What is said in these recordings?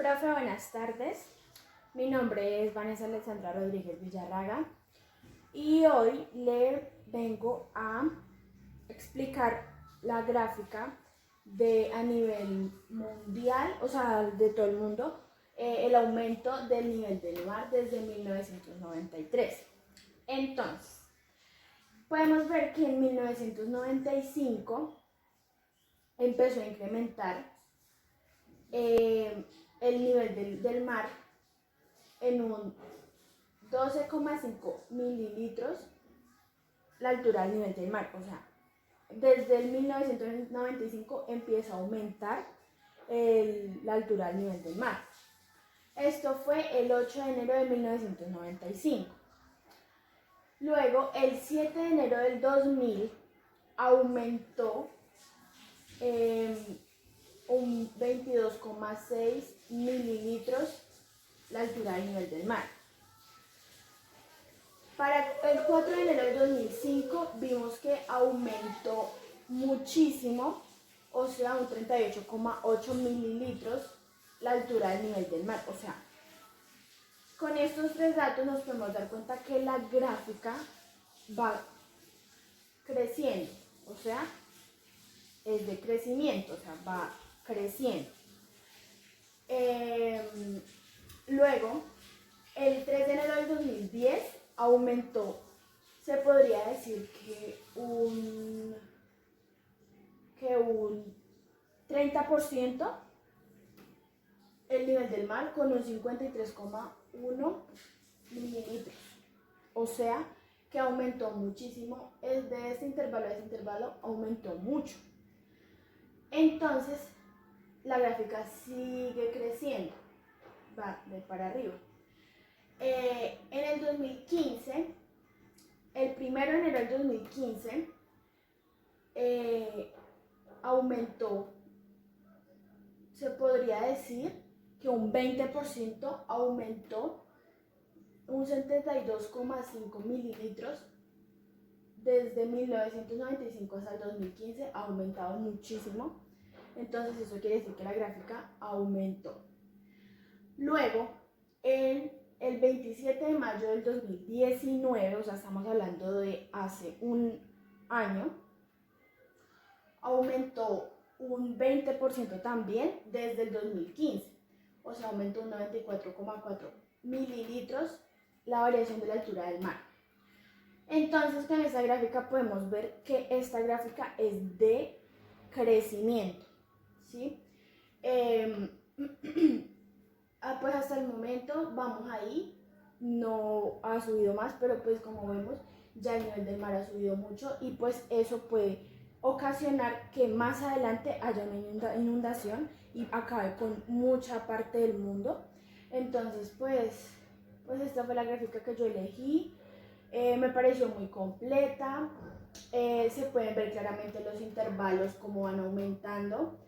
Profe, buenas tardes. Mi nombre es Vanessa Alexandra Rodríguez Villarraga y hoy le vengo a explicar la gráfica de a nivel mundial, o sea, de todo el mundo, el aumento del nivel del mar desde 1993. Entonces, podemos ver que en 1995 empezó a incrementar el nivel del mar en un 12,5 mililitros la altura del nivel del mar. O sea, desde el 1995 empieza a aumentar la altura del nivel del mar. Esto fue el 8 de enero de 1995. Luego, el 7 de enero del 2000 aumentó un 22,6 mililitros la altura del nivel del mar. Para el 4 de enero del 2005 vimos que aumentó muchísimo, o sea, un 38,8 mililitros la altura del nivel del mar. O sea, con estos tres datos nos podemos dar cuenta que la gráfica va creciendo, o sea, es de crecimiento, o sea, va creciendo. Luego, el 3 de enero del 2010 aumentó, se podría decir que un 30% el nivel del mar, con un 53,1 mililitros. O sea, que aumentó muchísimo, de este intervalo a este intervalo aumentó mucho. Entonces, la gráfica sigue creciendo, va de para arriba. En el 2015, el 1 de enero del 2015, aumentó, se podría decir que un 20% aumentó, un 72,5 mililitros. Desde 1995 hasta el 2015 ha aumentado muchísimo. Entonces eso quiere decir que la gráfica aumentó. Luego, en el 27 de mayo del 2019, o sea, estamos hablando de hace un año, aumentó un 20% también desde el 2015. O sea, aumentó un 94,4 mililitros la variación de la altura del mar. Entonces, con esta gráfica podemos ver que esta gráfica es de crecimiento, ¿sí? Pues hasta el momento vamos ahí, no ha subido más, pero pues como vemos ya el nivel del mar ha subido mucho y pues eso puede ocasionar que más adelante haya una inundación y acabe con mucha parte del mundo. Entonces pues esta fue la gráfica que yo elegí. Me pareció muy completa, se pueden ver claramente los intervalos como van aumentando.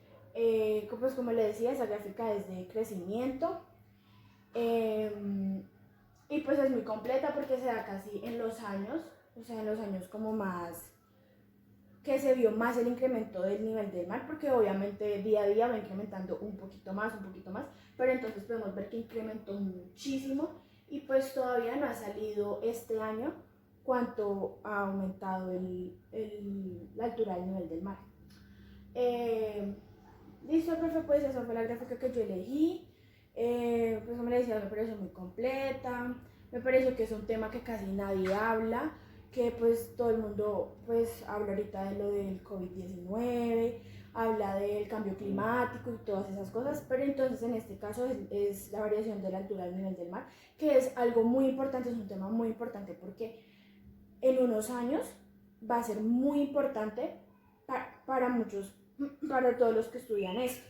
Pues como les decía, esa gráfica es de crecimiento y pues es muy completa porque se da casi en los años, o sea, en los años como más que se vio más el incremento del nivel del mar, porque obviamente día a día va incrementando un poquito más, pero entonces podemos ver que incrementó muchísimo y pues todavía no ha salido este año cuánto ha aumentado la altura del nivel del mar. Listo, profe, pues esa fue la gráfica que yo elegí. Pues como le decía, me pareció muy completa, me pareció que es un tema que casi nadie habla, que pues todo el mundo pues habla ahorita de lo del COVID-19, habla del cambio climático y todas esas cosas, pero entonces en este caso es la variación de la altura del nivel del mar, que es algo muy importante, es un tema muy importante porque en unos años va a ser muy importante para muchos, para todos los que estudian esto,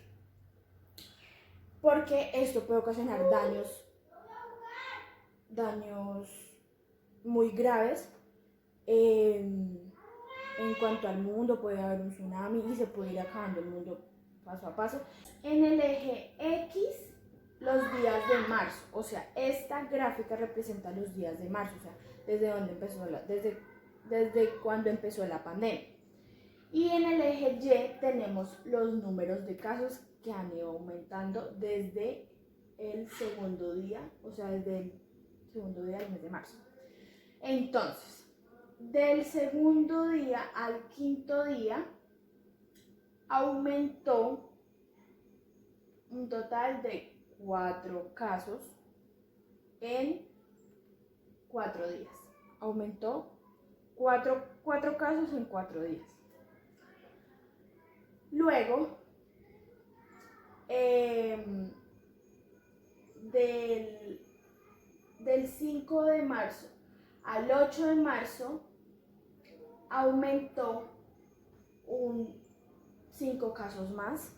porque esto puede ocasionar daños muy graves en cuanto al mundo. Puede haber un tsunami y se puede ir acabando el mundo paso a paso. En el eje X, los días de marzo, o sea, esta gráfica representa los días de marzo, o sea, desde cuando empezó la pandemia. Y en el eje Y tenemos los números de casos que han ido aumentando desde el segundo día, o sea, desde el segundo día del mes de marzo. Entonces, del segundo día al quinto día aumentó un total de 4 casos en 4 días. Aumentó 4 casos en 4 días. Luego, del 5 de marzo al 8 de marzo aumentó 5 casos más.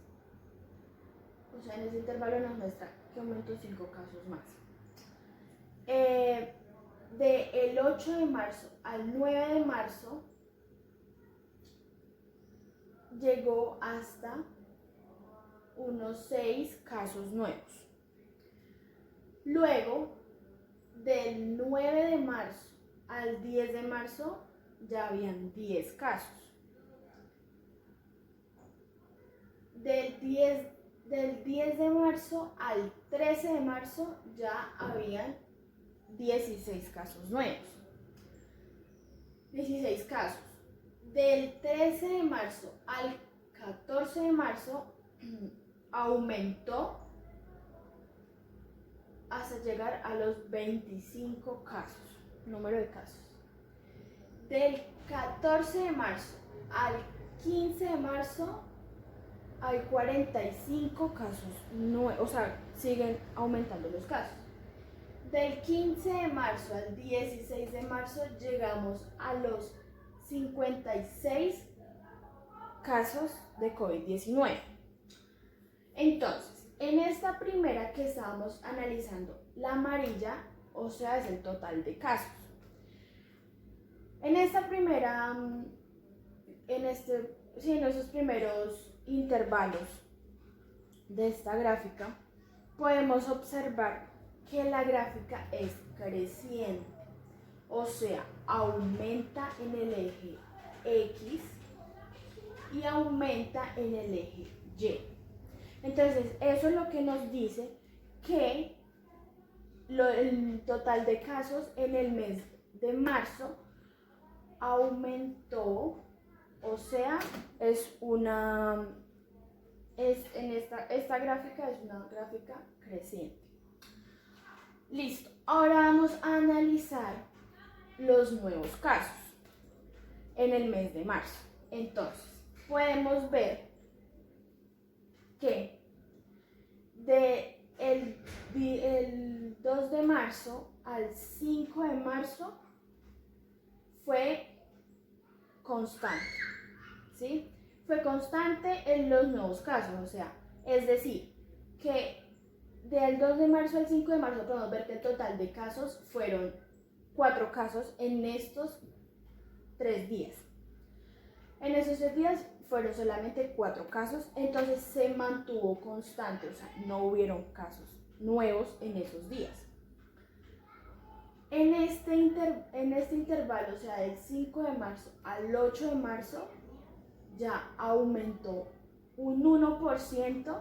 O sea, en ese intervalo nos muestra que aumentó 5 casos más. Del 8 de marzo al 9 de marzo llegó hasta unos 6 casos nuevos. Luego, del 9 de marzo al 10 de marzo ya habían 10 casos. Del 10 de marzo al 13 de marzo ya habían 16 casos nuevos. 16 casos. Del 13 de marzo al 14 de marzo aumentó hasta llegar a los 25 casos, número de casos. Del 14 de marzo al 15 de marzo hay 45 casos nuevos, o sea, siguen aumentando los casos. Del 15 de marzo al 16 de marzo llegamos a los 56 casos de COVID-19. Entonces, en esta primera que estábamos analizando, la amarilla, o sea, es el total de casos. En esta primera, en esos primeros intervalos de esta gráfica, podemos observar que la gráfica es creciente, o sea, aumenta en el eje X y aumenta en el eje Y. Entonces, eso es lo que nos dice que el total de casos en el mes de marzo aumentó, o sea, esta gráfica es una gráfica creciente. Listo, ahora vamos a analizar los nuevos casos en el mes de marzo. Entonces, podemos ver que el 2 de marzo al 5 de marzo fue constante, ¿sí? Fue constante en los nuevos casos, o sea, es decir, que del 2 de marzo al 5 de marzo podemos ver que el total de casos fueron 4 casos en estos 3 días. En esos 3 días fueron solamente 4 casos, entonces se mantuvo constante, o sea, no hubieron casos nuevos en esos días. En este intervalo, o sea, del 5 de marzo al 8 de marzo, ya aumentó un 1%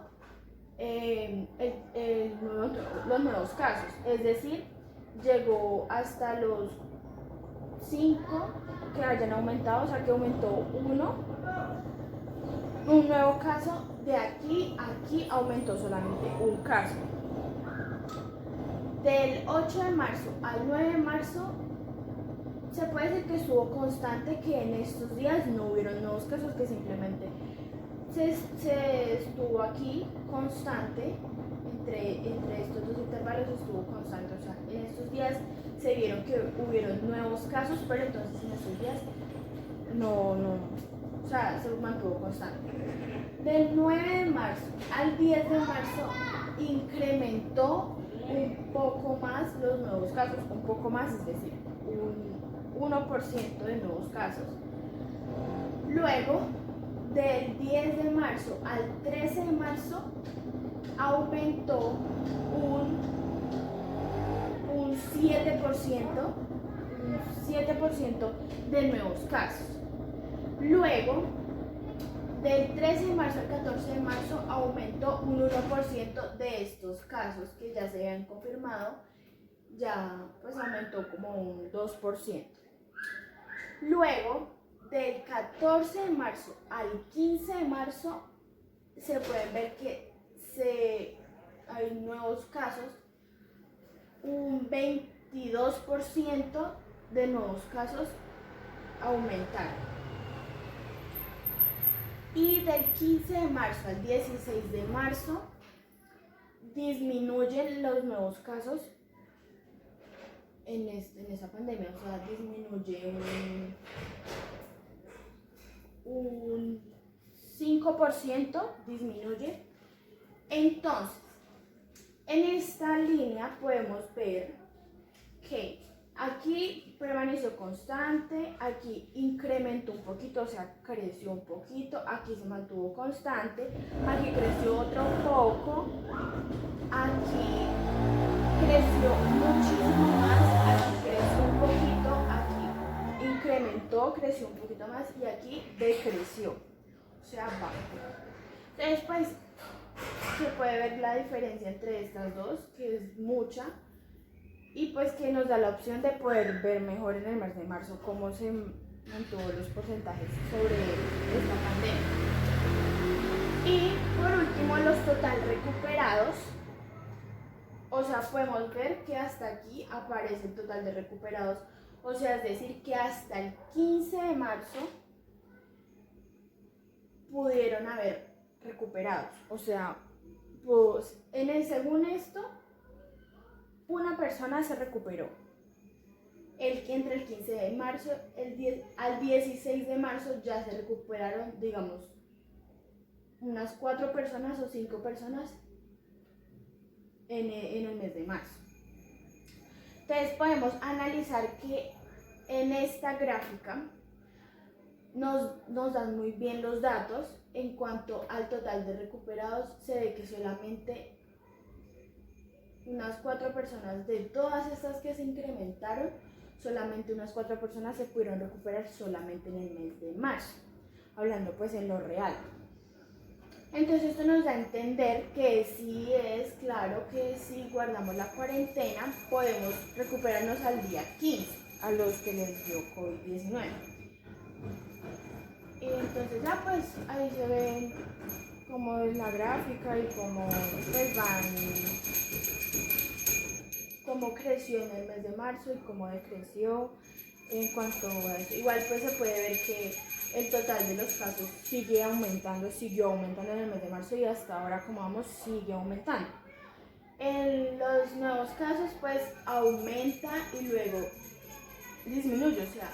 los nuevos casos, es decir, llegó hasta los 5 que hayan aumentado, o sea que aumentó un nuevo caso. De aquí a aquí aumentó solamente un caso. Del 8 de marzo al 9 de marzo se puede decir que estuvo constante, que en estos días no hubieron nuevos casos, que simplemente se estuvo aquí constante, entre estos dos intervalos estuvo constante, o sea, en estos días se vieron que hubieron nuevos casos, pero entonces en estos días o sea, se mantuvo constante. Del 9 de marzo al 10 de marzo incrementó un poco más los nuevos casos, un poco más, es decir, un 1% de nuevos casos. Luego, del 10 de marzo al 13 de marzo, aumentó un 7% de nuevos casos. Luego, Del 13 de marzo al 14 de marzo aumentó un 1% de estos casos que ya se habían confirmado, ya pues aumentó como un 2%. Luego, del 14 de marzo al 15 de marzo, se pueden ver que hay nuevos casos, un 22% de nuevos casos aumentaron. Y del 15 de marzo al 16 de marzo disminuyen los nuevos casos en esa pandemia, o sea, disminuye un 5%, disminuye. Entonces, en esta línea podemos ver que aquí permaneció constante, aquí incrementó un poquito, o sea, creció un poquito, aquí se mantuvo constante, aquí creció otro poco, aquí creció muchísimo más, aquí creció un poquito, aquí incrementó, creció un poquito más y aquí decreció, o sea, bajó. Entonces, pues, se puede ver la diferencia entre estas dos, que es mucha, y pues que nos da la opción de poder ver mejor en el mes de marzo cómo se mantuvo los porcentajes sobre esta pandemia. Y por último, los total recuperados. O sea, podemos ver que hasta aquí aparece el total de recuperados. O sea, es decir, que hasta el 15 de marzo pudieron haber recuperados. O sea, pues según esto, una persona se recuperó. Entre el 15 de marzo al 16 de marzo ya se recuperaron, digamos, unas 4 personas o 5 personas en el mes de marzo. Entonces podemos analizar que en esta gráfica nos dan muy bien los datos. En cuanto al total de recuperados, se ve que solamente unas 4 personas de todas estas que se incrementaron, solamente unas 4 personas se pudieron recuperar solamente en el mes de marzo, hablando pues en lo real. Entonces esto nos da a entender que sí es claro que si guardamos la cuarentena podemos recuperarnos al día 15, a los que les dio COVID-19. Y entonces ya pues ahí se ve como es la gráfica y cómo pues cómo creció en el mes de marzo y cómo decreció en cuanto a eso. Igual pues se puede ver que el total de los casos siguió aumentando en el mes de marzo y hasta ahora como vamos sigue aumentando. En los nuevos casos pues aumenta y luego disminuye, o sea,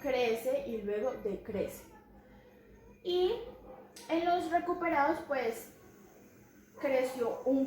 crece y luego decrece. Y en los recuperados pues creció un